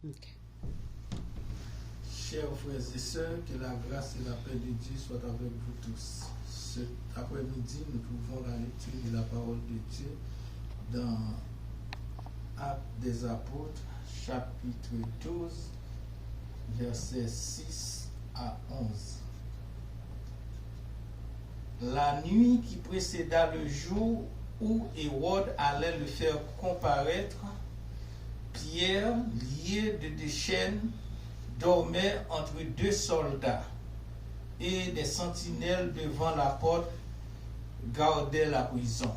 Okay. Chers frères et sœurs, que la grâce et la paix de Dieu soient avec vous tous. Cet après-midi, nous trouvons la lecture de la parole de Dieu dans Actes des Apôtres, chapitre 12, versets 6 à 11. La nuit qui précéda le jour où Hérode allait le faire comparaître, Pierre, lié de deux chaînes, dormait entre deux soldats, et des sentinelles devant la porte gardaient la prison.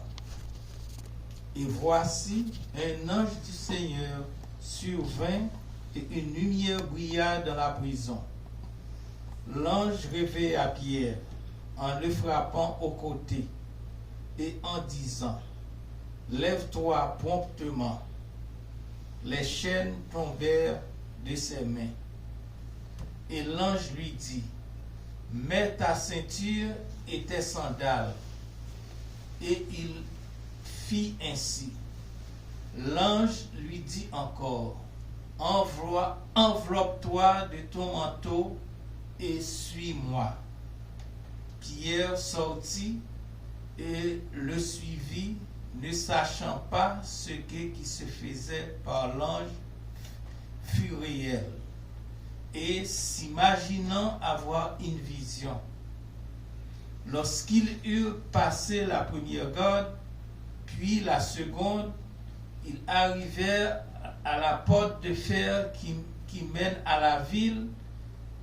Et voici, un ange du Seigneur survint, et une lumière brilla dans la prison. L'ange réveilla Pierre en le frappant au côté et en disant: Lève-toi promptement. Les chaînes tombèrent de ses mains. Et l'ange lui dit: Mets ta ceinture et tes sandales. Et il fit ainsi. L'ange lui dit encore: Enveloppe-toi de ton manteau et suis-moi. Pierre sortit et le suivit, ne sachant pas ce qui se faisait par l'ange fut réel, et s'imaginant avoir une vision. Lorsqu'ils eurent passé la première garde, puis la seconde, ils arrivèrent à la porte de fer qui mène à la ville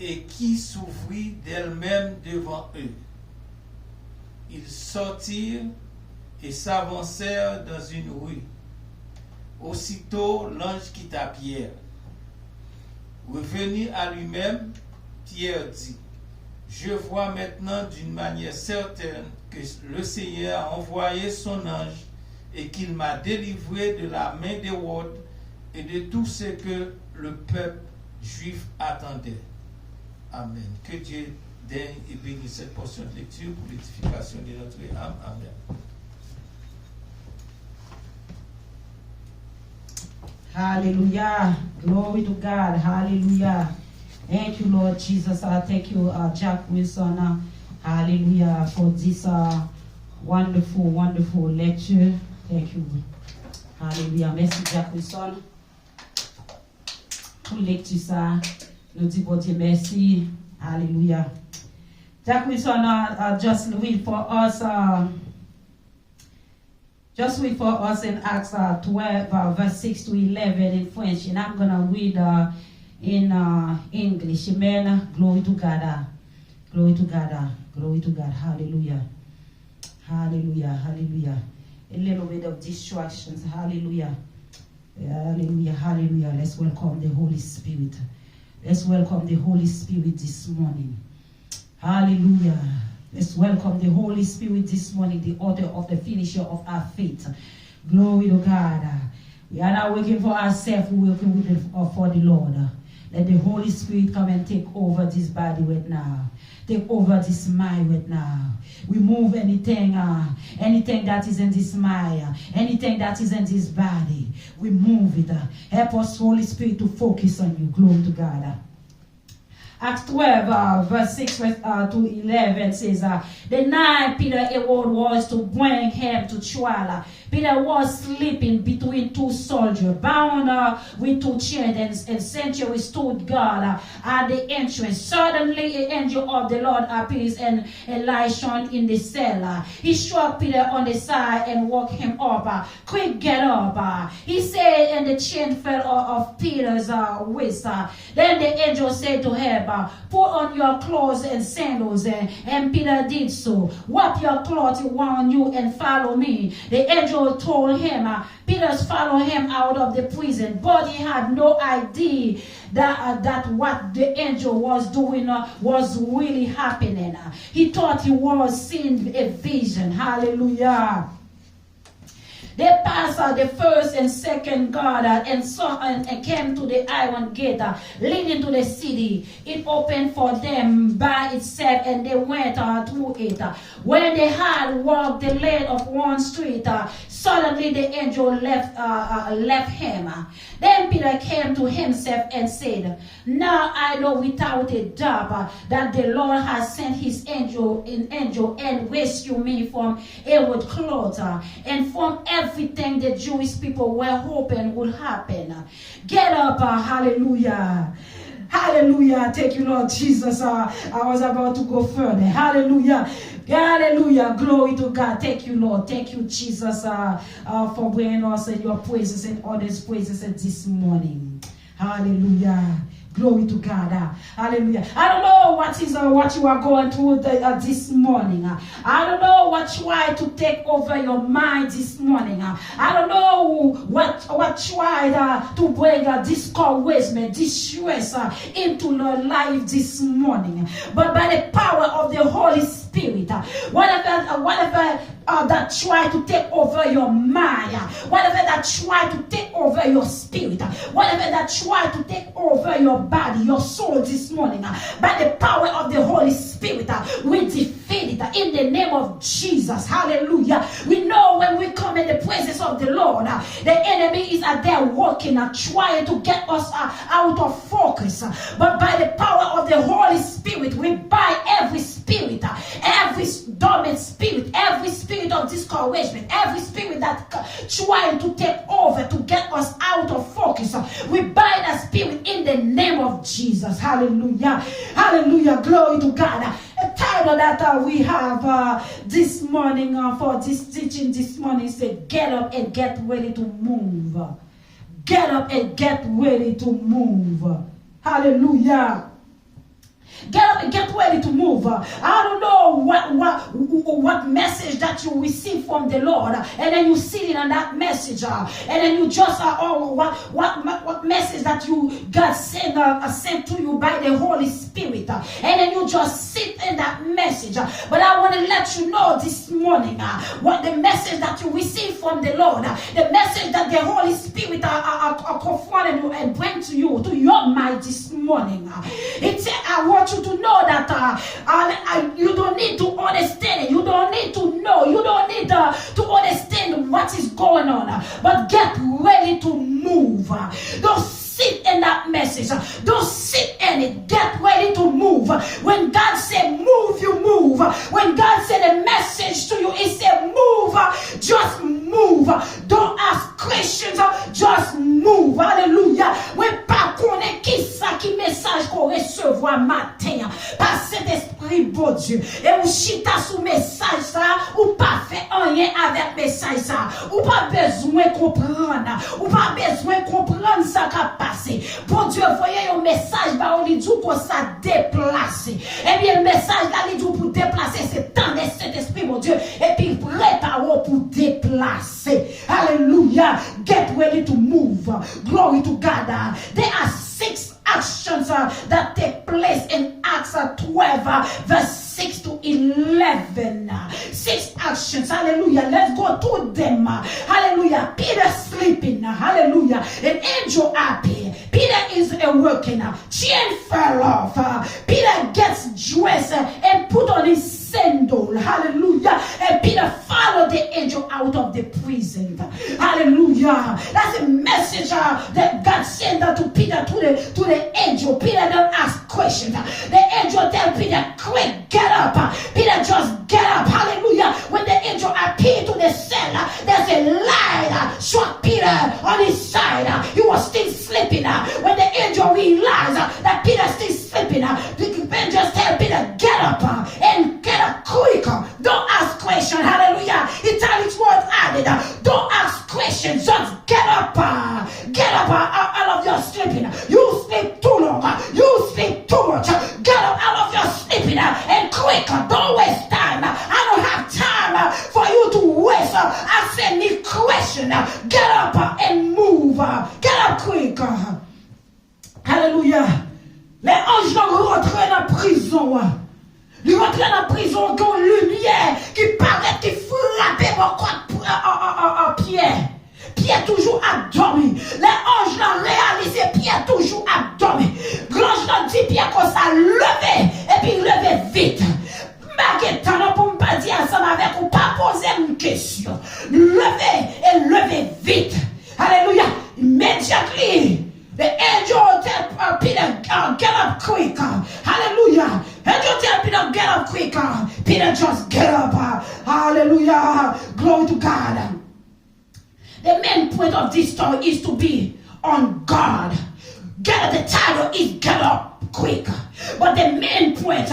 et qui s'ouvrit d'elle-même devant eux. Ils sortirent et s'avancèrent dans une rue. Aussitôt, l'ange quitta Pierre. Revenu à lui-même, Pierre dit: Je vois maintenant d'une manière certaine que le Seigneur a envoyé son ange et qu'il m'a délivré de la main d'Hérode et de tout ce que le peuple juif attendait. Amen. Que Dieu daigne et bénisse cette portion de lecture pour l'édification de notre âme. Amen. Hallelujah. Glory to God. Hallelujah. Thank you, Lord Jesus. I thank you, Jack Wilson. Hallelujah, for this wonderful, wonderful lecture. Thank you. Hallelujah. Merci, Jack Wilson. Pour lecture ça, nous disons Dieu merci. Hallelujah. Jack Wilson just read for us. Just read for us in Acts 12, verse 6 to 11 in French, and I'm going to read in English. Amen. Glory to God. Glory to God. Glory to God. Hallelujah. Hallelujah. Hallelujah. A little bit of distractions. Hallelujah. Hallelujah. Hallelujah. Let's welcome the Holy Spirit. Let's welcome the Holy Spirit this morning. Hallelujah. Let's welcome the Holy Spirit this morning, the author of the finisher of our faith. Glory to God. We are not working for ourselves, we're working for the Lord. Let the Holy Spirit come and take over this body right now. Take over this mind right now. Remove anything that is in this mind, anything that is in this body. Remove it. Help us, Holy Spirit, to focus on you. Glory to God. Acts 12, verse 6 to 11 says, the night Peter Herod was to bring him to trial. Peter was sleeping between two soldiers, bound with two chains, and sentry stood guard at the entrance. Suddenly, an angel of the Lord appears and light shone in the cell. He struck Peter on the side and woke him up. Quick, get up. He said, and the chain fell off Peter's wrist. Then the angel said to him, put on your clothes and sandals. And Peter did so. Wrap your cloth around you and follow me. The angel told him, Peter followed him out of the prison, but he had no idea that what the angel was doing was really happening. He thought he was seeing a vision. Hallelujah. They passed the first and second guard and came to the iron gate leading to the city. It opened for them by itself, and they went through it. When they had walked the length of one street, Suddenly the angel left him. Then Peter came to himself and said, now I know without a doubt that the Lord has sent his angel and rescued me from Herod clothes and from everything the Jewish people were hoping would happen. Get up, hallelujah. Hallelujah. Thank you, Lord Jesus. I was about to go further. Hallelujah. Hallelujah. Glory to God. Thank you, Lord. Thank you, Jesus, for bringing us in your praises and others' praises this morning. Hallelujah. Glory to God. Hallelujah. I don't know what you are going through this morning. I don't know what tried to take over your mind this morning. I don't know what tried to bring discouragement, distress into your life this morning. But by the power of the Holy Spirit, whatever that try to take over your mind, whatever that try to take over your spirit, whatever that try to take over your body, your soul this morning, by the power of the Holy Spirit, we defeat it in the name of Jesus. Hallelujah. We know when we come in the presence of the Lord, the enemy is out there working, trying to get us out of focus. But by the power of the Holy Spirit, we bind every spirit, every dormant spirit, every spirit of discouragement, every spirit that trying to take over to get us out of focus. We bind that spirit in the name of Jesus. Hallelujah. Hallelujah. Glory to God. A title that we have this morning for this teaching this morning is Get Up and Get Ready to Move. Get up and get ready to move. Hallelujah. Get up and get ready to move. I don't know what message that you receive from the Lord, and then you sit in on that message, and then you just what message that God sent to you by the Holy Spirit, and then you just sit in that message. But I want to let you know this morning what the message that you receive from the Lord, the message that the Holy Spirit are confronting you and bring to your mind this morning. It's I want you to know that you don't need to understand it. You don't need to know. You don't need to understand what is going on. But get ready to move. Don't sit in that message. Don't sit in it. Get ready to move. When God said move, you move. When God said a message to you, He said move. Just move. Don't ask questions. Just move. Hallelujah. We pas connaît qui ça qui message qu'on recevoir matin par cet esprit bon Dieu. Et ou chita sous message ça ou pas fait rien avec message ça. Ou pas besoin comprendre. Ou pas besoin comprendre ça qui a passé. Bon Dieu, voyez un message bah on dit qu'on ça déplacer. Et bien le message là il dit pour déplacer c'est tant de cet esprit mon Dieu et puis prépare pour déplacer. Hallelujah. Get ready to move. Glory to God. There are 6 actions that take place in Acts 12 verse 6 to 11. 6 actions. Hallelujah. Let's go to them. Hallelujah. Peter sleeping. Hallelujah. An angel appeared. Peter is working. Chain fell off. Peter gets dressed and put on his sandal. Hallelujah. And Peter followed the angel out of the prison. Hallelujah. That's a message that God sent to Peter, to the angel. Peter don't ask questions. The angel tell Peter, quick, get up. Peter just get up. Hallelujah. When the angel appeared to the cell, there's a light struck Peter on his side. He was still sleeping. When the angel realized that Peter still sleeping, the angel tell Peter, get up and get up quick. Don't ask questions. Hallelujah. Italics word added. Don't ask questions. Just get up. Get up out of your sleeping. You sleep too long. You sleep too much. Get up out of your sleeping and quick. Don't waste time. I don't have time for you to waste. Ask any question. Get up and move. Get up quick. Hallelujah. Les anges rentrent dans la prison. Ils rentrent dans la prison dans une lumière qui paraît qui frappe en Pierre. Pierre toujours a dormi. Les anges l'ont réalisé, Pierre toujours a dormi. L'ange l'a dit Pierre qu'on s'est levé et puis levé vite. Pour ne pas dire ensemble avec ou pas poser une question. Levé get up quick. Hallelujah. And you tell Peter, get up quick. Peter just get up. Hallelujah. Glory to God. The main point of this story is to be on guard. The title is get up quick. But the main point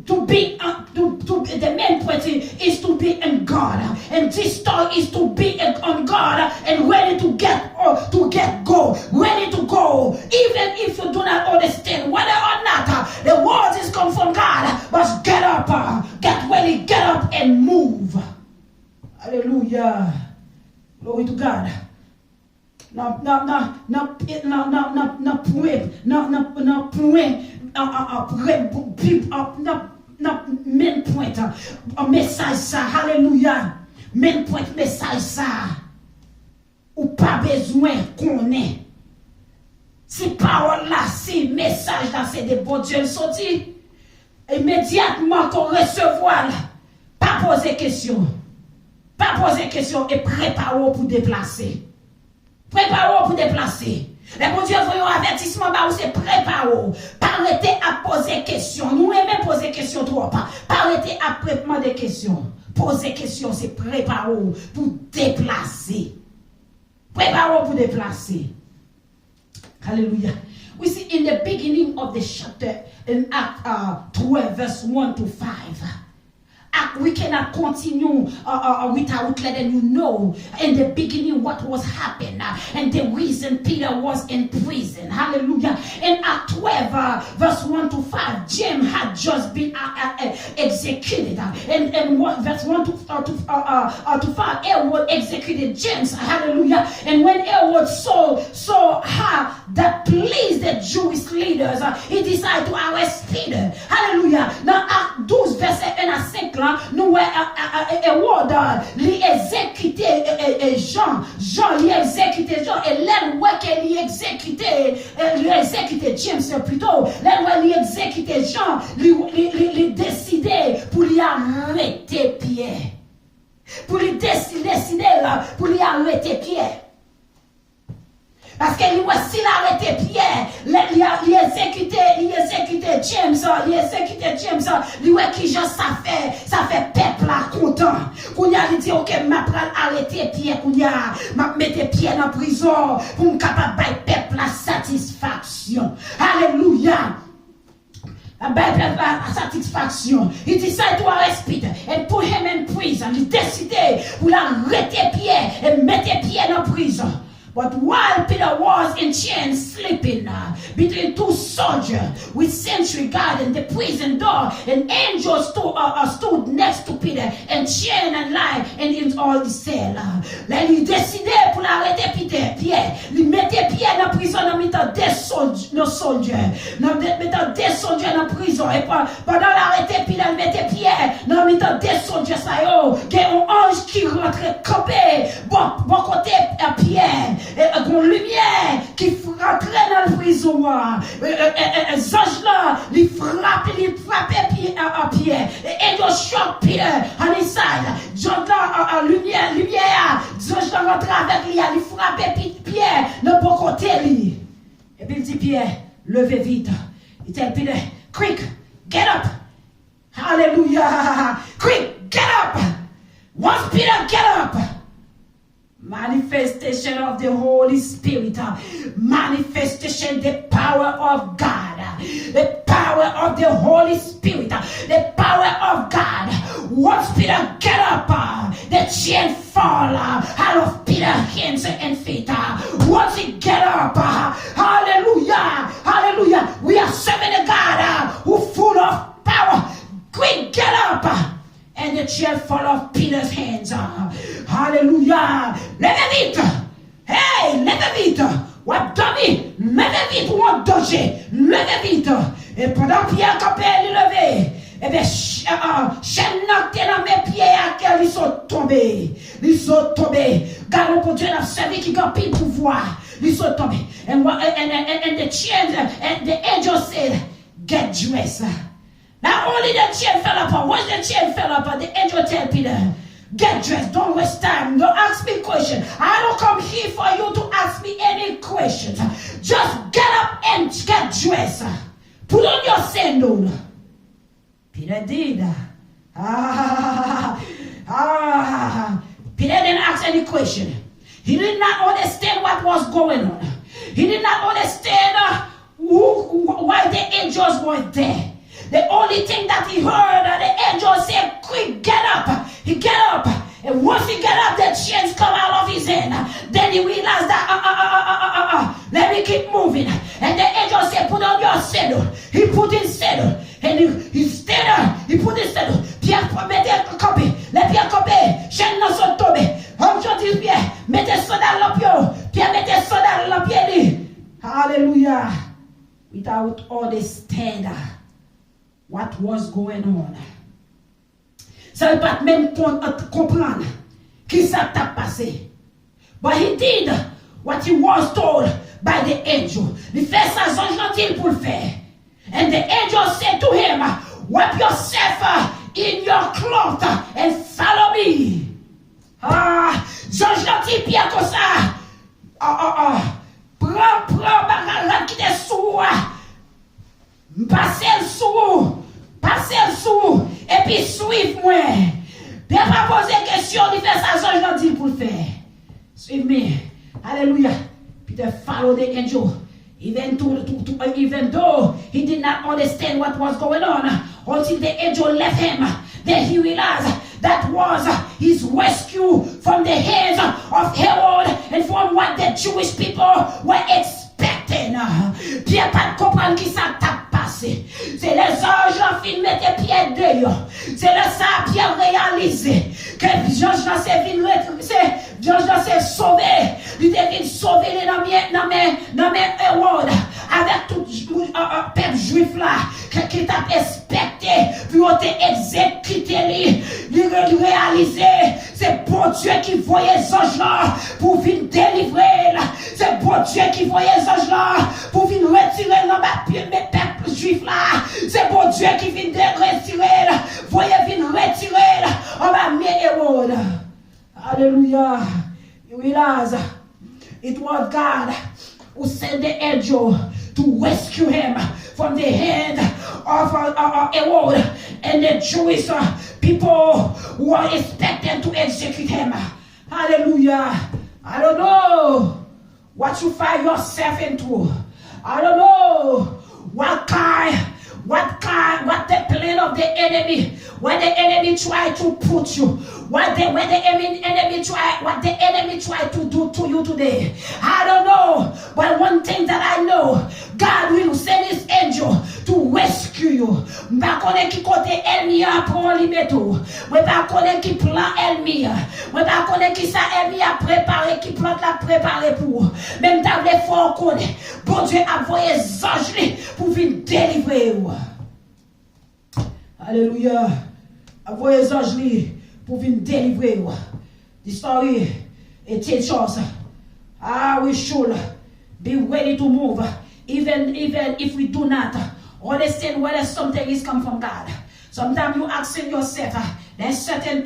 the main point is to be in God. And this story is to be on God and ready to go, ready to go. Even if you do not understand whether or not the words is come from God, but get up, get ready, get up and move. Hallelujah. Glory to God. Main point message ça, hallelujah. Main point message ça, ou pas besoin qu'on ait. Si parole là, si message là, c'est des bons dieux sortis, immédiatement qu'on recevoir là, pas poser question. Pas poser question et préparez-vous pour déplacer. Préparez-vous pour déplacer. Les bon Dieu voyons avertissement, c'est préparez-vous. Pas arrêter à poser question. Nous aimons poser question trop. Pas arrêter à demander des questions. Poser question, c'est préparez-vous pour déplacer. Préparez-vous pour déplacer. Hallelujah. We see in the beginning of the chapter in Act 12 verse 1 to 5. We cannot continue without letting you know in the beginning what was happening and the reason Peter was in prison. Hallelujah. In Act 12 verse 1 to 5, James had just been executed. And verse 1 to 5, Herod executed James. Hallelujah. And when Herod saw how that pleased the Jewish leaders, he decided to arrest Peter. Hallelujah. Now Act 12 verset 1 à 5 là, nous Herod lui exécuté Jean lui exécuté Jean et l'aile que lui exécuté James plutôt l'aile lui exécuté Jean lui décidé pour lui arrêter Pierre pour lui décider là pour lui arrêter Pierre. Parce que s'il a arrêté Pierre, il a exécuté James, lui qui genre ça fait peuple là content. Qu'on a dit OK, m'a arrêter Pierre, qu'on m'a mettre Pierre en prison pour me capable bailler peuple la satisfaction. Alléluia. Satisfaction. He decided to arrest Peter and put him in prison. Il décidé pour l'arrêter Pierre et mettre Pierre en prison. But while Peter was in chains sleeping between two soldiers with sentry guarding the prison door, an angel stood next to Peter and chained and lied in all the cell. Là, il décidait pour l'arrêter Pierre. Il mettait Pierre dans la prison en mettant des soldats. Mettant des soldats dans la prison. Et pendant l'arrêter Peter, il mettait Pierre dans mettant des soldats. Ça y est, un ange qui rentrait campé. Bon côté Pierre. Une lumière qui rentrait dans la prison. Les anges là, ils frappaient Pierre. Et ils choquent Pierre on his side. John là, lumière, les anges là rentraient avec lui, ils frappaient Pierre de bon côté. Et puis il dit Pierre, levez vite. Il dit Peter, quick, get up. Hallelujah. Quick, get up. Once Peter get up. Manifestation of the Holy Spirit, manifestation, the power of God, the power of the Holy Spirit, the power of God. Once Peter get up, the chain fall out of Peter's hands and feet. Once he get up, hallelujah, hallelujah. We are serving a God who full of power. Quick, get up. And the chair fall off Peter's hands. Hallelujah. Levez vite. Hey, levez vite. What dummy? Levez vite ou on danger. Levez vite. Et pendant Pierre campé, il levé. Et bien, chaîne nocté dans mes pieds à quel ils sont tombés. Ils sont tombés. Gardons pour Dieu n'a servi qui a pile pouvoir. Ils sont tombés. And the chain, and the angel said, get dressed. Not only the chain fell apart, once the chain fell apart, the angel tell Peter, get dressed, don't waste time, don't ask me questions. I don't come here for you to ask me any questions. Just get up and get dress. Put on your sandal. Peter did. Peter didn't ask any question. He did not understand what was going on. He did not understand why the angels were there. The only thing that he heard, the angel said, quick, get up. He get up. And once he get up, the chains come out of his hand. Then he realized that, let me keep moving. And the angel said, put on your saddle. He put his saddle. And he stayed there. He put his saddle. Pierre, mettez copé. Les pierres copé. Chaîne dans son tombé. Homme chantis Pierre. Mettez soda l'opio. Pierre, mettez soda l'opio. Hallelujah. Without understanding what was going on. Ça ne pas même comprendre qui ça t'a passé. But he did what he was told by the angel. Il fait ça sans gentil pour le faire. And the angel said to him, wipe yourself in your cloth and follow me. Jean gentil Pierre comme ça. Prends bagarre qui t'est sous. Passez le sous. Et puis suivez-moi. Bien pas poser question, il fait ça sans gentil pour le faire. Suivez-moi. Alléluia. Peter followed the angel. Even though he did not understand what was going on until the angel left him, then he realized that was his rescue from the hands of Herod and from what the Jewish people were expecting. Pierre pas comprendre qui ça t'a passé. C'est les anges qui mettent les pieds dehors. C'est le ça Pierre réalisé que Georges s'est sauvé. Il devait sauver dans mes Hérode avec tout peuple juif là qui t'a expecté pour t'exécuter lui réaliser. C'est bon Dieu qui voyait les anges là pour venir délivrer. C'est bon Dieu qui voyait les anges là pour venir retirer mes peuples juifs là. C'est bon Dieu qui vient retirer. Voyez venir retirer. On va mettre Hérode. Alléluia. You realize it was God who sent the angel to rescue him from the hand of Herod and the Jewish people who were expecting to execute him. Hallelujah. I don't know what you find yourself into. I don't know what the plan of the enemy, where the enemy tried to put you, what the enemy tried to do to you today. I don't know, but one thing that I know, God will send his angel to rescue you. M'pa connaît qui côté ennemi a pour limeto. M'pa connaît qui plan ennemi. M'pa connaît qui ça ennemi a préparé, qui plante la préparé pour. Même t'as les fort connaît. Bon Dieu a envoyé les anges pour venir délivrer vous. Alléluia. Envoyé les anges pour venir délivrer vous. The story it teaches us we should be ready to move even if we do not understand whether something is come from God. Sometimes you asking yourself, there's certain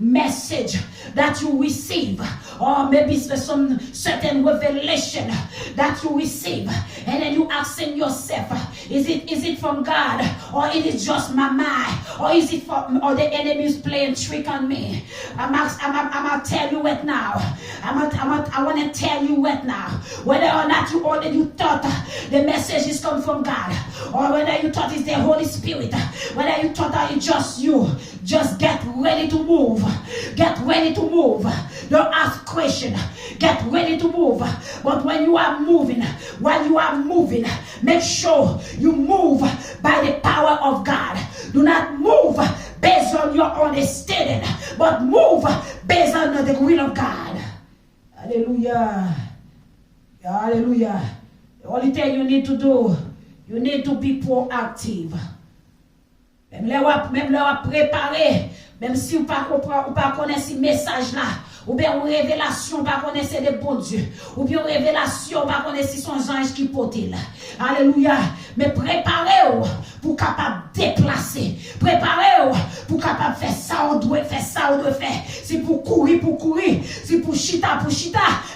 message that you receive, or maybe some certain revelation that you receive, and then you asking yourself, is it from God, or is it just my mind, or is it or the enemy is playing trick on me? I'm gonna tell you right now. I want to tell you right now, whether or not you thought the message is come from God, or whether you thought it's the Holy Spirit, whether you thought that it's just you. Just get ready to move. Get ready to move. Don't ask questions. Get ready to move. But when you are moving, make sure you move by the power of God. Do not move based on your understanding, but move based on the will of God. Hallelujah. Hallelujah. The only thing you need to do, you need to be proactive. Même là, préparer, même si vous ne connaissez pas ce message là, ou bien une révélation, pas connaître c'est des bons dieux, ou bien une révélation, pas connaître si son ange qui porte là. Alléluia. Mais préparez-vous pour capable déplacer. Préparez-vous pour capable faire ça, on doit faire ça, on doit faire. C'est pour courir, c'est pour chita,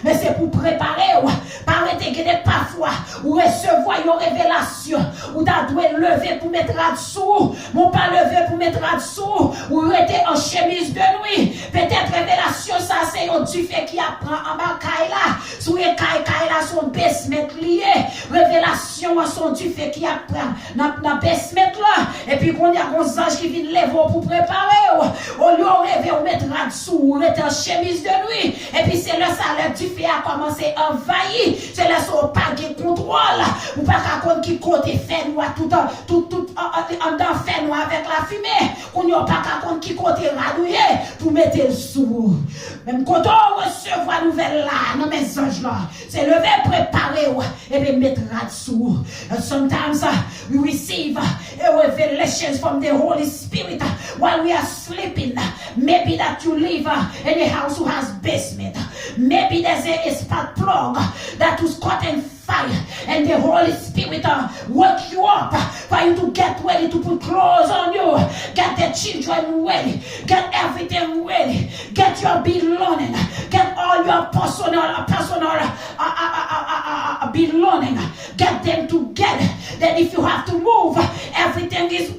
mais c'est pour préparer. Arrêtez que parfois, ou recevoir une révélation, ou t'as dû lever pour mettre là-dessous, mon pas lever pour mettre là-dessous, ou rester en chemise de nuit. Peut-être révélation, ça c'est un du fait qui apprend en bas là, sous les là, son basement lié. Révélation, son du fait qui apprend dans basement là, et puis qu'on y a un ange qui vient lever pour préparer, au lieu de rêver, on mettre là-dessous, ou rester en chemise de nuit, et puis c'est le salaire du fait à commencer à envahir. C'est là son pas de contrôle, ou pas qu'à compte qui côté fait noir tout en dans fait noir avec la fumée, ou n'y a pas qu'à compte qui côté radouillé pour mettre le sous. Même quand on recevoir nouvelle là, dans mes anges là, c'est lever préparer et puis mettre là-dessous. Sometimes we receive a revelation from the Holy Spirit while we are sleeping. Maybe that you live in a house who has basement. Maybe there's a spark plug that was caught in fire, and the Holy Spirit woke you up for you to get ready to put clothes on you, get the children ready, get everything ready, get your belonging, get all your personal belonging, get them together. Then if you have to move, everything is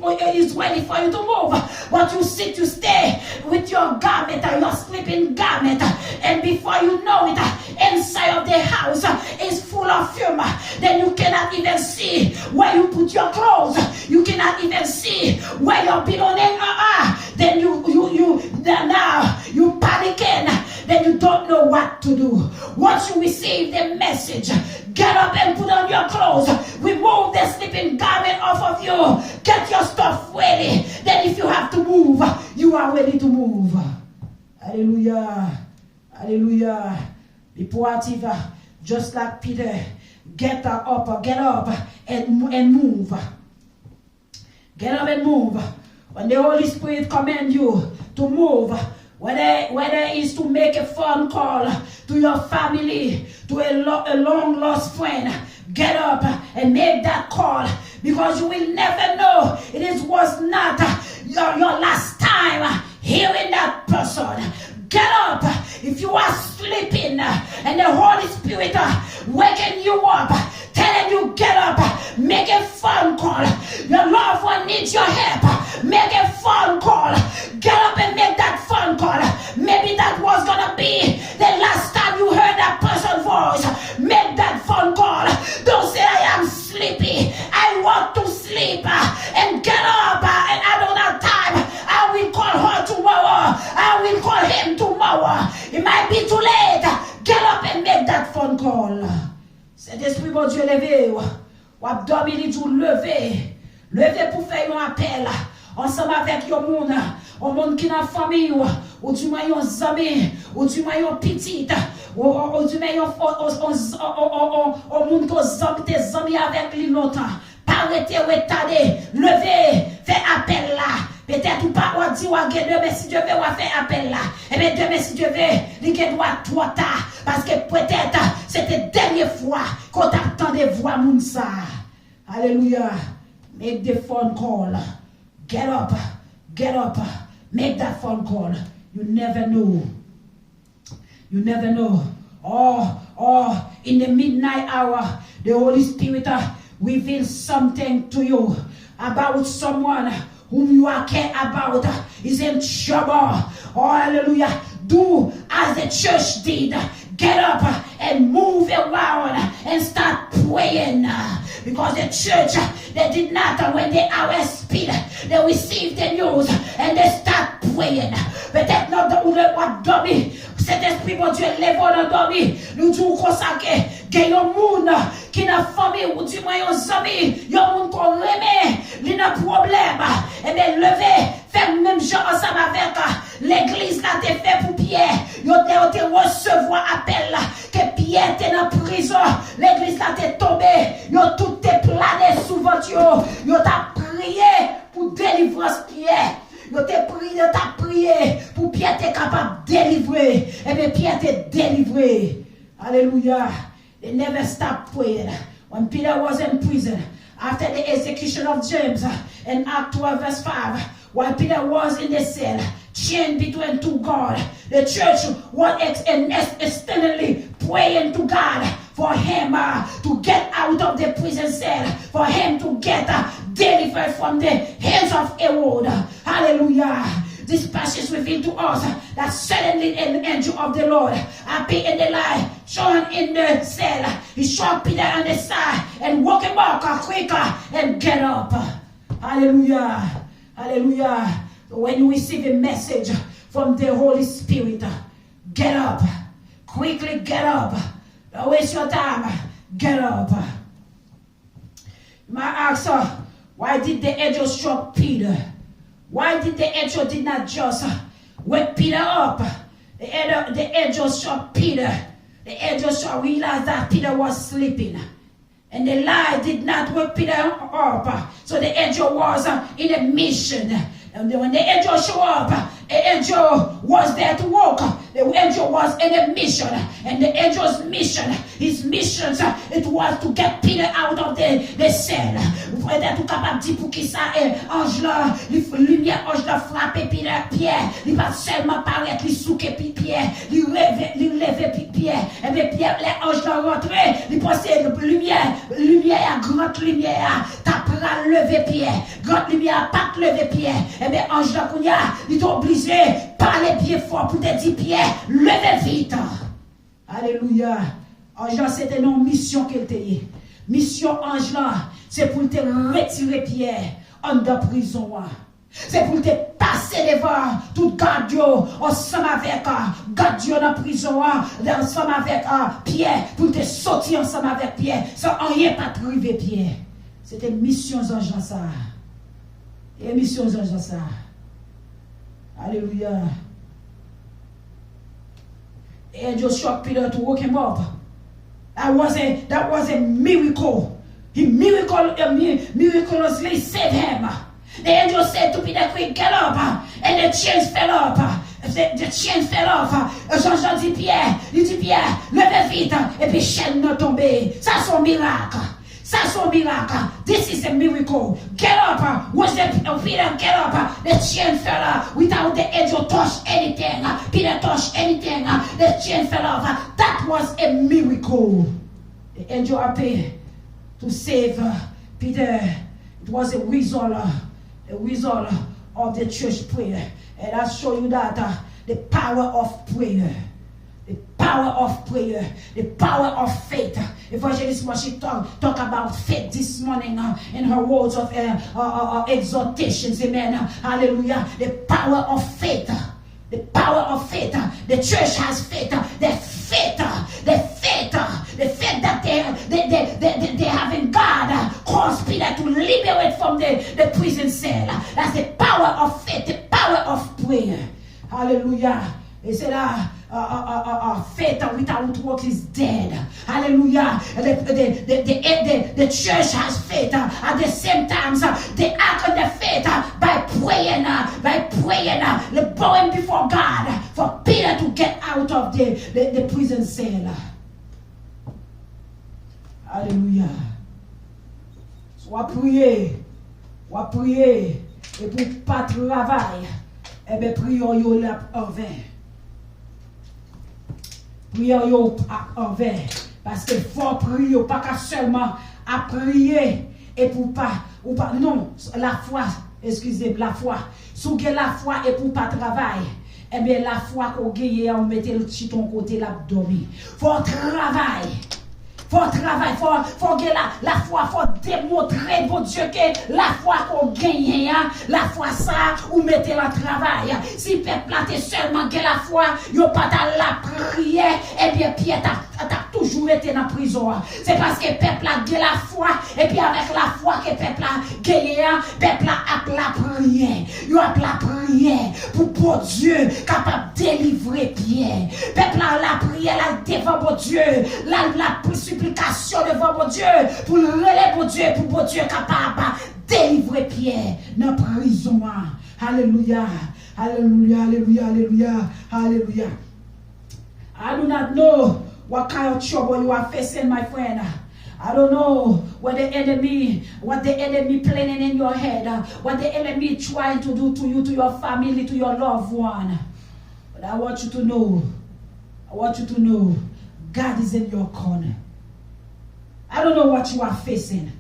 ready for you to move. But you stay with your garment, your sleeping garment, and before you know it, inside of the house is full of fume. Then you cannot even see where you put your clothes. You cannot even see where your belongings are. Then now you panicking. Then you don't know what to do. Once you receive the message, get up and put on your clothes. Remove the sleeping garment off of you. Get your stuff ready. Then if you have to move, you are ready to move. Hallelujah. Hallelujah. Be proactive, just like Peter. Get up and move. Get up and move. When the Holy Spirit commands you to move, whether it's to make a phone call to your family, to a long lost friend, get up and make that call, because you will never know. Was not your last time hearing that person. Get up. If you are sleeping and the Holy Spirit waking you up, telling you get up, make a phone call. Your loved one needs your help. Make a phone call. Get up and make that phone call. Maybe that was gonna be the last time you heard that person's voice. Make that phone call. Don't say I am sleepy. I want to sleep. And get up. And I don't have time. I will call her tomorrow. I will call him tomorrow. It might be too late. Get up and make that phone call. Cet esprit, mon Dieu, levé. Ou abdomen, il dit levé. Levé pour faire un appel. Ensemble avec yon monde. Un monde qui n'a famille. Ou du moins yon zami. Ou du moins yon petite. Ou du moins yon monde qui tes amis avec lui longtemps. Arrêtez, retardez. Levez. Fais appel là. Peut-être ou pas, on dit, demain si Dieu veut, on fait appel là. Et bien demain si Dieu veut, il doit trop tard. Parce que peut-être, c'était la dernière fois qu'on t'attendait voir Mounsa. Alléluia. Make the phone call. Get up. Make that phone call. You never know. You never know. Or in the midnight hour, the Holy Spirit reveals something to you about someone whom you are care about is in trouble. Oh, hallelujah. Do as the church did. Get up and move around and start praying. Because the church, they did not, when they are speed, they received the news and they start praying. Peut-être notre ou le droit dormir. Cet esprit, mon Dieu, lève-nous dormir. Nous disons consacrer. Il y a un monde qui n'a famille ou du moins un ami. Il y a un monde qu'on remet. Il y a un problème. Eh bien, levez. Faites même genre ensemble avec l'église là, t'es fait pour Pierre. Il a été recevoir appel là. Que Pierre était en prison. L'église là, t'es tombé. Il a tout te plané sous votre yo. Il a prié pour délivrance Pierre. Yo te prié, t'a prié pour Pierre t'es capable de délivrer. Et bien Hallelujah. They never stopped praying. When Peter was in prison, after the execution of James in Acts 12 verse 5, while Peter was in the cell, chained between two guards, the church was externally praying to God for him to get out of the prison cell, for him to get delivered from the hands of Herod. Hallelujah. This passage reveals to us that suddenly an angel of the Lord appeared in the light, shone in the cell. He struck Peter on the side and woke him up quicker and get up. Hallelujah. Hallelujah. When you receive a message from the Holy Spirit, get up. Quickly get up. Don't waste your time. Get up. My answer, why did the angel struck Peter? Why did the angel did not just wake Peter up? The angel struck Peter. The angel realized that Peter was sleeping. And the light did not wake Peter up. So the angel was in a mission. And when the angel showed up, the angel was there to work. The angel was in a mission. And the angel's mission, his mission, it was to get Peter out of the cell. Vous pouvez être capable de dire pour qui ça est. Ange là, lumière, ange là frappé Pierre. Il va seulement paraître, il souquait Pierre. Il levait Pierre. Et bien Pierre, les anges là rentré. Il pensait lumière, grande lumière. T'as pas levé Pierre. Grande lumière, pas levé Pierre. Et bien ange là, il est obligé de parler bien fort pour te dire Pierre, levez vite. Alléluia. Ange là, c'était une mission qu'elle était. Mission ange là, c'est pour te retirer Pierre en de prison. C'est pour te passer devant tout garde ensemble avec garde dans la prison, ensemble avec Pierre, pour te sortir ensemble avec Pierre, sans rien pas priver Pierre. C'était mission ange là ça. Et mission ange là ça. Alléluia. And Joshua Peter to wake him up. That was a miracle. He miraculously saved him. The angel said to Peter, quick, get up. And the chains fell off. The chains fell off. Jean dit Pierre, levez vite. Et puis chaîne n'a tombé. Ça c'est un miracle. Ça c'est un miracle. This is a miracle. Get up. Was the Peter get up? The chain fell off without the angel touch anything. Peter touched anything. The chain fell off. That was a miracle. The angel appeared to save Peter. It was a result of the church prayer. And I show you that the power of prayer. The power of prayer, the power of faith. Evangelist Mashi talk about faith this morning in her words of exhortations. Amen. Hallelujah. The power of faith. The power of faith. The church has faith. The faith that they have in God caused Peter to liberate from the prison cell. That's the power of faith, the power of prayer. Hallelujah. He said, faith without work is dead. Hallelujah. The church has faith. At the same time, they act on the faith by praying, bowing before God for Peter to get out of the prison cell. Hallelujah. So, on va prier, et pour pas travailler, et bien prions yo la en vain. Prions yo en vain. Parce que faut prier, pas qu'à seulement à prier, et pour pas, ou pas, non, la foi, excusez, la foi. Si vous avez la foi et pour pas travailler, eh bien la foi qu'on gagne, on mette le petit ton côté l'abdomen. Faut travailler. Faut travailler, faut gagner la foi, faut démontrer, bon Dieu, que la foi qu'on gagne, la foi ça, ou mettez la travail. Si peuple là, t'es seulement que la foi, yo pas dans la prière, eh bien, Pierre t'as toujours été dans la prison. C'est parce que peuple là, gagne la foi, et puis avec la foi que peuple là, gagne, peuple là, a la prière. Yo a la prière pour bon Dieu, capable de délivrer Pierre. Peuple là, la prière, là, devant bon Dieu, la supplication devant mon Dieu, pour le relais mon Dieu, pour mon Dieu capable de délivrer Pierre dans la prison. Alléluia, alléluia, alléluia, alléluia, alléluia. I do not know what kind of trouble you are facing, my friend. I don't know what the enemy planning in your head, what the enemy trying to do to you, to your family, to your loved one. But I want you to know, God is in your corner. I don't know what you are facing.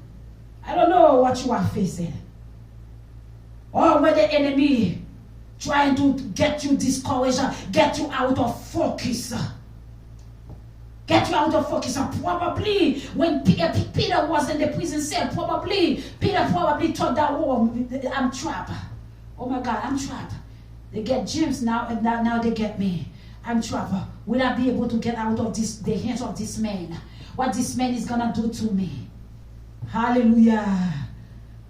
Or where the enemy trying to get you discouraged, get you out of focus. Probably when Peter was in the prison cell, Peter probably thought that, oh, I'm trapped. Oh my God, I'm trapped. They get James now, and now they get me. I'm trapped. Will I be able to get out of the hands of this man? What this man is gonna do to me? Hallelujah.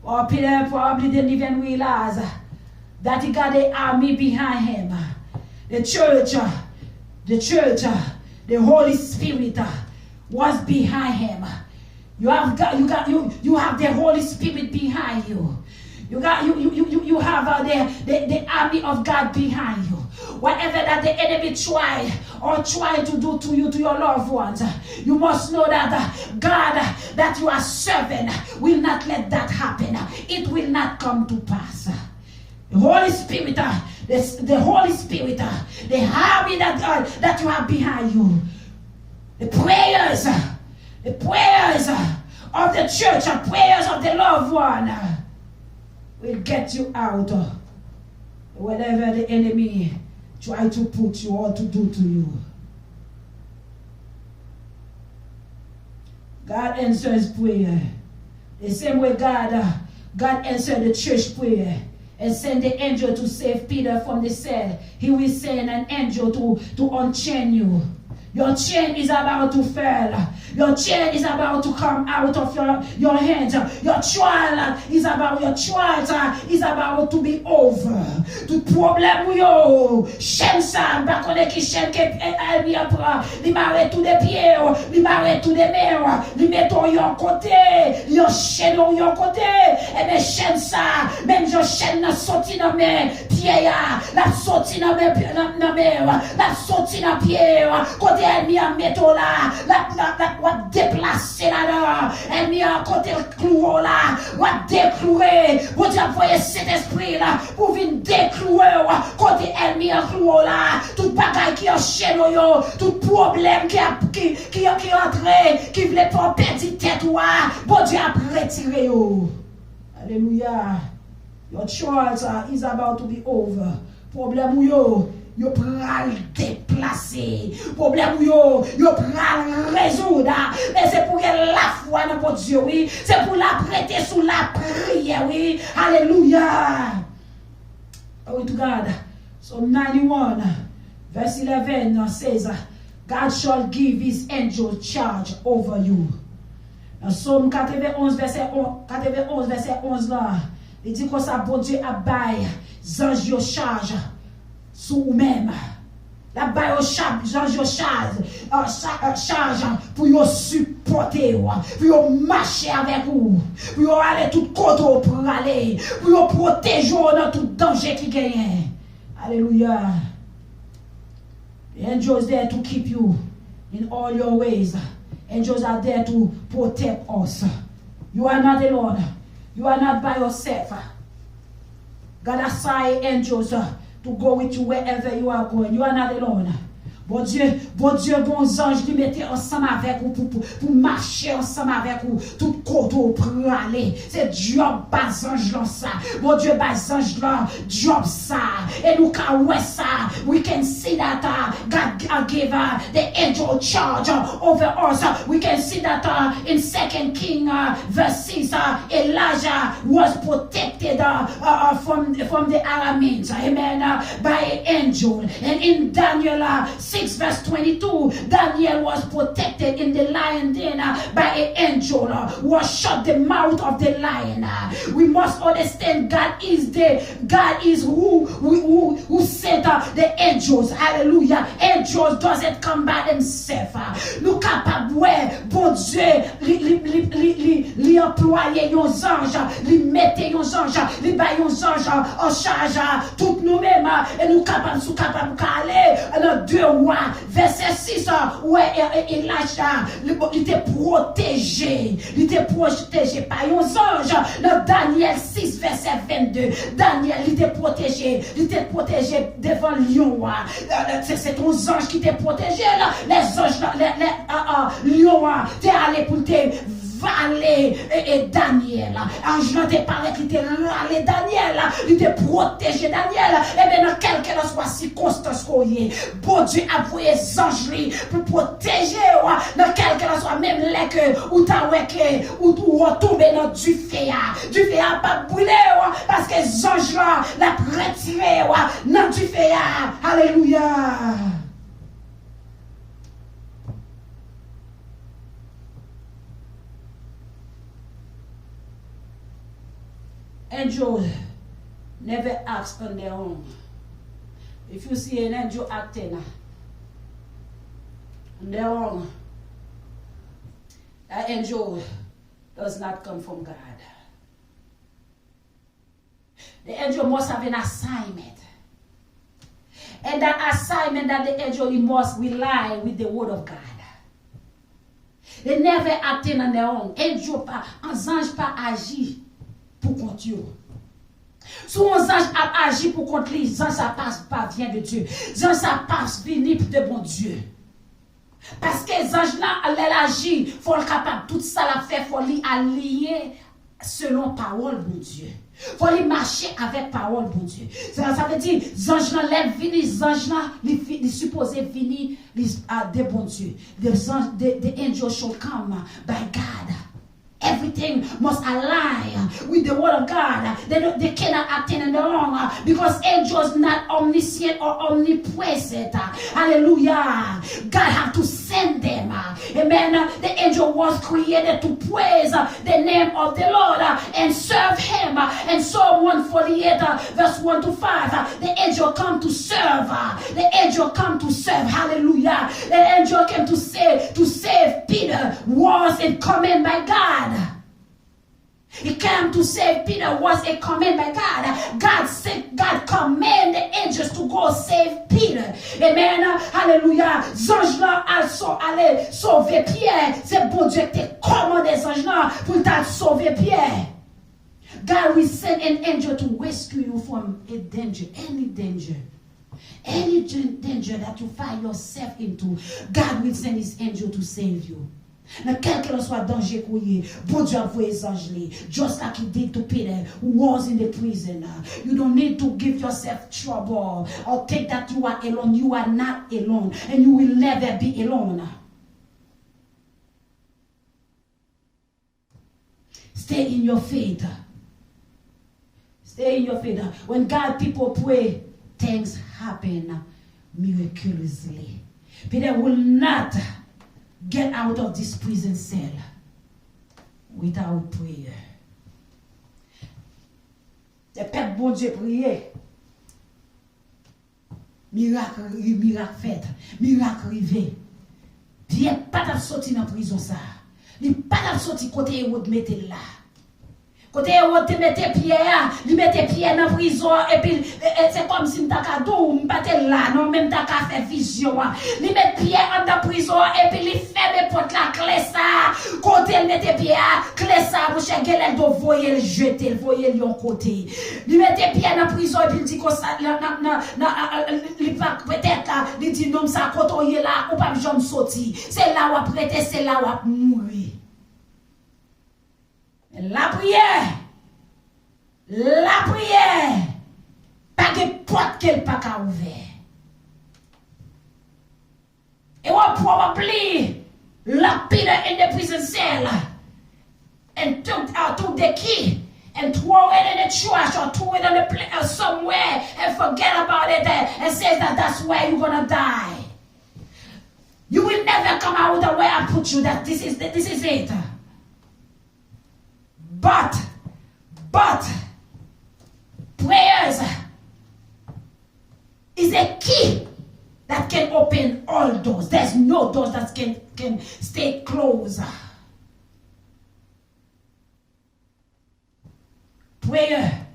Or Peter probably didn't even realize that he got the army behind him. The church, the Holy Spirit was behind him. You have the Holy Spirit behind you. You have the army of God behind you. Whatever that the enemy try to do to you, to your loved ones, you must know that God that you are serving will not let that happen. It will not come to pass. The Holy Spirit, the Holy Spirit, the army that you have behind you, the prayers of the church, the prayers of the loved one will get you out of whatever the enemy try to put you or to do to you. God answers prayer. The same way God answered the church prayer and send the angel to save Peter from the cell. He will send an angel to unchain you. Your chain is about to fall. Your chain is about to come out of your hands. Your trial is about to be over. Tout problème yo, chaîne ça, pas connaît qui chaîne que elle vient prendre, li marre tout des pieds, li marre tout des mains, li metton yon côté, yon chaîne yon côté, et bien chaîne ça, même je chaîne na sorti dans mes pieds la sorti dans mes la sorti dans pied, côté elle vient metton là, la déplacer là-dedans, elle vient côté clou là, va déclouer, vous Dieu envoyer cet esprit là pour venir déclouer côté elle vient clou là, tout bagaille qui enchaîne yo, tout problème qui entré, qui voulait pas perdre tête ou bon Dieu a retiré yo. Alléluia. Your trials is about to be over. Problème yo pral déplacer. Problème yo pral résoudre. Mais c'est pour la foi dans votre Dieu, oui. C'est pour la prêter sous la prière, oui. Alléluia. Glory to God. Psalm 91, verse 11 says, God shall give his angel charge over you. Dans Psalm 91, verset 11 là, il dit que ça, bon Dieu, abaye, ange yo charge sous vous-même. La baille au charge pour vous supporter, pour vous marcher avec vous, pour vous aller tout côté pour aller, pour vous protéger dans tout danger qui gagne. Alléluia. The angels there to keep you in all your ways. Angels are there to protect us. You are not alone. You are not by yourself. God assigned angels to go with you wherever you are going. You are not alone. Bon Dieu, bons anges, lui mettez ensemble avec vous pour marcher ensemble avec vous, tout côté pour aller. C'est job bas ange là ça. Bon Dieu bas ange là, job ça. Et nous quand ouais ça, we can see that God gave the angel charge over us. We can see that in 2 Kings verse 6, Elijah was protected from the Arameans, amen, by an angel. And in Daniel 6 verse 22, Daniel was protected in the lion den by an angel who was shut the mouth of the lion. We must understand God is who sent the angels. Hallelujah. Angels doesn't come by themselves. Nous capables bon Dieu li employer yon ange, li mette yon ange, li bay yon ange en charge tout nous-mêmes et nous capables aller dans 2 voir, verset 6, ouais, Elijah, il était protégé. Il était protégé par un ange. Dans Daniel 6, verset 22, Daniel, il était protégé. Il était protégé devant lion. C'est ton ange qui t'est protégé. Là. Les anges, lion, t'es allé pour te valer et Daniel. Ange n'a pas parlé qu'il était râlé Daniel. Il était protégé Daniel. Et bien, dans quelque soit circonstance qu'on y est, bon Dieu a envoyé les anges pour protéger. Dans quelque soit même les que ou t'as ouais ou retomber dans du feu. Du feu a pas brûlé parce que les anges là l'a retiré dans du feu. Alléluia. Angel never acts on their own. If you see an angel acting on their own, that angel does not come from God. The angel must have an assignment. And that assignment that the angel must rely with the word of God. They never acting on their own. Angel pas, un ange pas agi pour contre eux. Si un ange a agi pour contre les anges, ça passe pas vient de Dieu. Les anges, ça passe venu de bon Dieu. Parce que les anges là, elles agissent, il faut le capable, tout ça la fait, il faut les allier selon parole bon Dieu. Il faut les marcher avec parole bon Dieu. Ça veut dire, les anges là, les anges là, les supposés venir de bon Dieu. The angels shall come by God. Everything must align with the word of God. They cannot act in their own because angels not omniscient or omnipresent. Hallelujah. God have to send them. Amen. The angel was created to praise the name of the Lord and serve him. And Psalm 148 verse 1 to 5. The angel come to serve. The angel come to serve. Hallelujah. The angel came to save Peter was a command by God. He came to save Peter was a command by God. God commanded the angels to go save Peter. Amen. Hallelujah. Anges là allaient sauver Pierre. C'est bon Dieu qui t'a commandé les anges là pour t'a sauver Pierre. God will send an angel to rescue you from a danger, any danger. Any danger that you find yourself into, God will send his angel to save you. Dans quel que soit danger qu'on y est, bon Dieu a envoyé les anges, just like he did to Peter, who was in the prison. You don't need to give yourself trouble or think that you are alone. You are not alone, and you will never be alone. Stay in your faith. Stay in your faith. When God people pray, things happen miraculously. Peter will not get out of this prison cell without prayer. Le peuple bon Dieu prier. Miracle fait, miracle arrivé. Pierre pas sorti dans prison ça. Il pas sorti côté où de mettre là. Côté où te mettait Pierre, il mettait Pierre dans prison et puis c'est comme si m'ta dou m'paté là non même ta ka fait vision. Il met Pierre dans prison et puis il ferme porte la clé ça. Côté il mettait Pierre, clé ça pour cher gel do voyer le jeter, voyer lui en côté. Il mettait Pierre dans prison et puis il dit comme ça il pas peut-être là, il dit non ça côté là ou pas jamais sorti. C'est là où après c'est là où mourir. La prière, pas de porte qu'elle pas qu'à ouvrir. Et on probably lock Peter in the prison cell and took the key and throw it in the trash or throw it on the place somewhere and forget about it and says that that's where you're gonna die. You will never come out with the way I put you. That this is it. But prayers is a key that can open all doors. There's no doors that can stay closed. Prayer,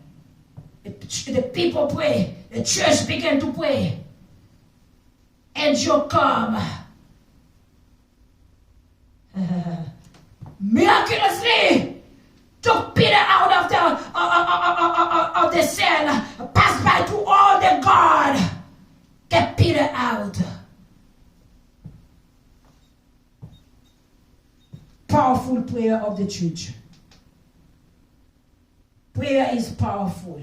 the people pray, the church began to pray. angel come. Miraculously took Peter out of the cell, passed by to all the guard, get Peter out. Powerful prayer of the church. Prayer is powerful.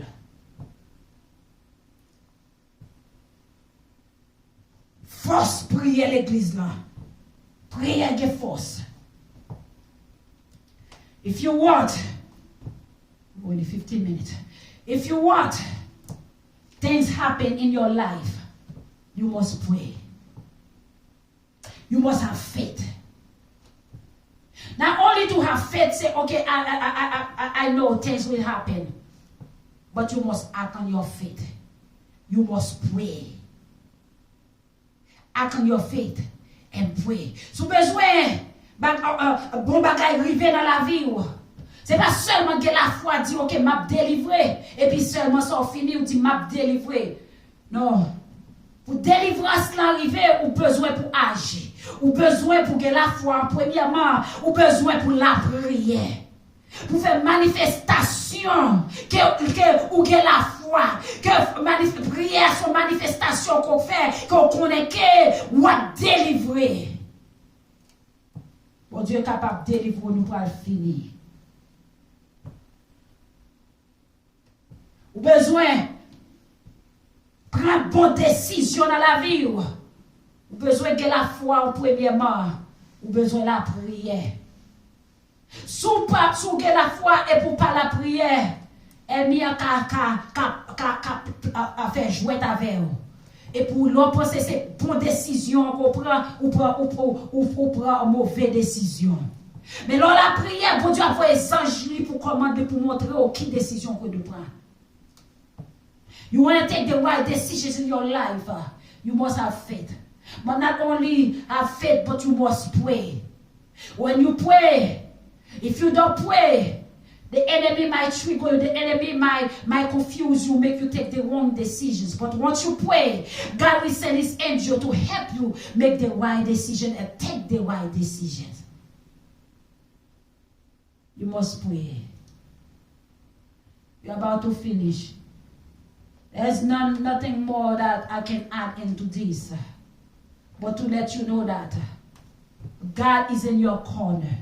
Force prier l'église là. Prayer get force. If you want, only 15 minutes. If you want things happen in your life, you must pray. You must have faith. Not only to have faith, say, okay, I know things will happen. But you must act on your faith. You must pray. Act on your faith and pray. Sous besoin, bon bagay rive dans la vie. C'est pas seulement que la foi dit, ok, m'a délivré. Et puis seulement ça fini ou dit m'a délivré. Non. Pour délivrance l'arrivée, ou besoin pour agir. Ou besoin pour que la foi, premièrement, ou besoin pour la prière. Pour faire manifestation, ou que la foi, que prière, son manifestation qu'on fait, qu'on connaît que, ou à délivrer. Bon Dieu est capable de délivrer nous pour le finir. Ou besoin prendre bonne décision dans la vie. Ou besoin de la foi en premièrement. Ou besoin de la prière. Sous la foi et pour pas la prière, elle mis à faire jouer avec vous. Et pour l'autre, penser c'est bonne décision qu'on prend ou prend une mauvaise décision. Mais lors la prière, bon Dieu a fait les anges pour commander, pour montrer quelle décision qu'on doit prendre. You want to take the right decisions in your life, you must have faith. But not only have faith, but you must pray. When you pray, if you don't pray, the enemy might trigger you, the enemy might confuse you, make you take the wrong decisions. But once you pray, God will send his angel to help you make the right decision and take the right decisions. You must pray. You're about to finish. There's nothing more that I can add into this, but to let you know that God is in your corner.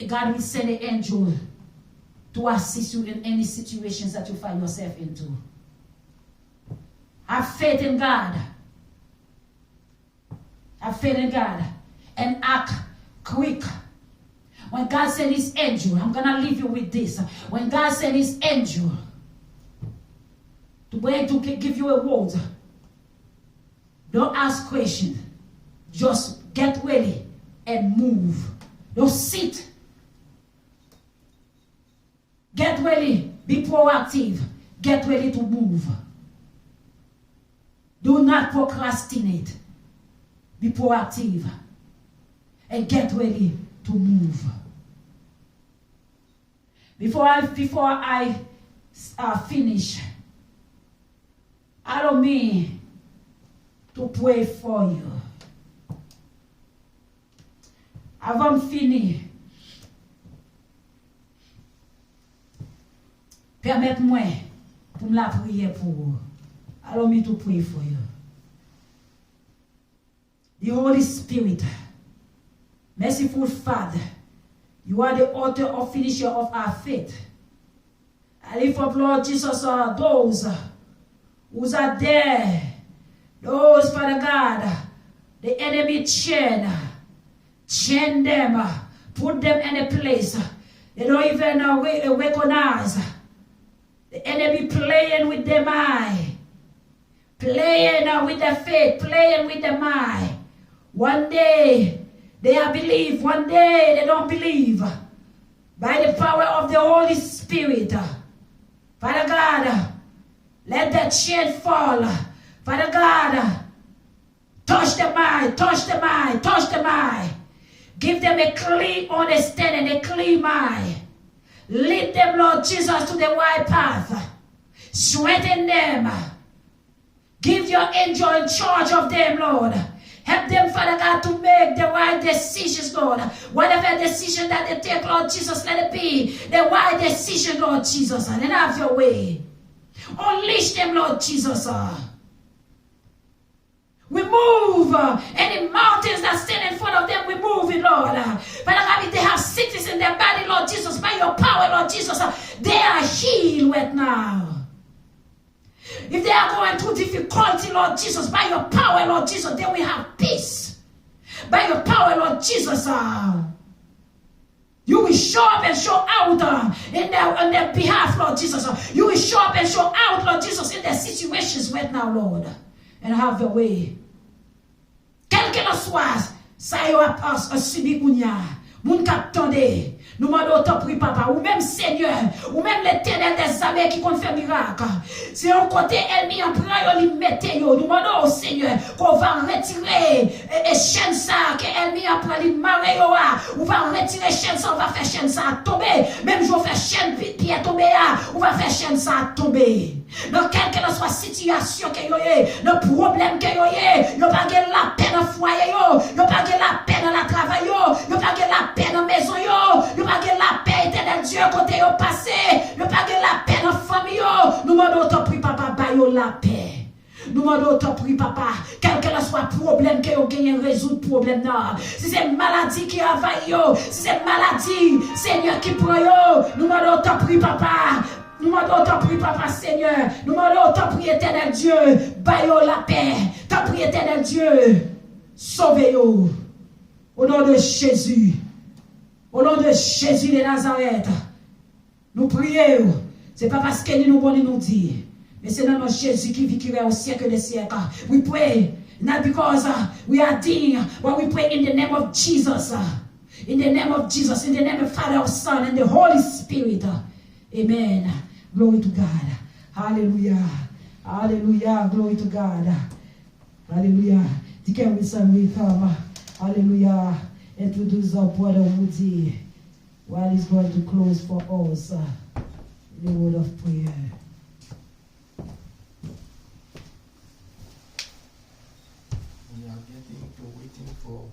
God will send an angel to assist you in any situations that you find yourself into. Have faith in God. Have faith in God. And act quick. When God sends his angel, I'm going to leave you with this. When God sends his angel to give you a word, don't ask questions. Just get ready and move. Don't sit. Get ready. Be proactive. Get ready to move. Do not procrastinate. Be proactive. And get ready to move. Before I finish, allow me to pray for you. Avant de finir, permettez-moi pour me la prier pour vous. Allow me to pray for you. The Holy Spirit, merciful Father, you are the author or finisher of our faith. I lift up, Lord Jesus, those who are there, those, Father God, the enemy chain them, put them in a place they don't even recognize. The enemy playing with their mind, playing with their faith, playing with their mind. One day they believe, one day they don't believe. By the power of the Holy Spirit, Father God, let that chain fall. Father God, touch the mind, touch the mind, touch the mind. Give them a clean understanding, a clean mind. Lead them, Lord Jesus, to the right path. Strengthen them. Give your angel in charge of them, Lord. Help them, Father God, to make the right decisions, Lord. Whatever decision that they take, Lord Jesus, let it be the right decision, Lord Jesus. And then have your way. Unleash them, Lord Jesus. Remove any mountains that stand in front of them. Remove it, Lord. Father God, if they have sickness in their body, Lord Jesus, by your power, Lord Jesus, they are healed right now. If they are going through difficulty, Lord Jesus, by your power, Lord Jesus, they will have peace. By your power, Lord Jesus, you will show up and show out on their behalf, Lord Jesus. You will show up and show out, Lord Jesus, in their situations right now, Lord. And have your way. Quel que le soit, ça y a subi kounya. Moun kap tande. Nous demandons autant pour papa, ou même Seigneur, ou même l'Éternel des armées qui compte faire miracle. C'est un côté ennemi en prend, il mette yo. Nous demandons au Seigneur qu'on va retirer et chaîne ça, que ennemi en prend, il marre yo. On va retirer chaîne ça, on va faire chaîne ça tomber. Même si on fait chaîne pierre tomber, on va faire chaîne ça tomber. Dans quelle que soit situation que yo yé, le problème que yo yé, yo pas la peine dans foyer yo pas la peine dans la travail yo pas la peine dans maison yo pas la paix éternelle Dieu côté yo passé, yo pas la paix dans famille yo. Nous demandons ton prix papa ba yo la paix. Nous demandons ton prix papa, quel que soit problème que yo gagne résoudre problème là. Si c'est maladie qui envahit yo, si c'est maladie Seigneur qui prend yo, nous demandons ton prix papa. Nous demandons ton prix, papa Seigneur. Nous demandons ton prix, éternel Dieu. Baillons la paix. Ton prix, éternel Dieu. Sauvez-nous. Au nom de Jésus. Au nom de Jésus de Nazareth. Nous prions. Ce n'est pas parce que nous bon nous dit. Mais c'est dans notre Jésus qui vit au siècle des siècles. We pray. Not because we are doing, but we pray in the name of Jesus. In the name of Jesus. In the name of Father, Son, and the Holy Spirit. Amen. Glory to God. Hallelujah. Hallelujah. Glory to God. Hallelujah. Deacon Wilson will come. Hallelujah. Introduce our brother Woody while he's going to close for us the word of prayer. We are waiting for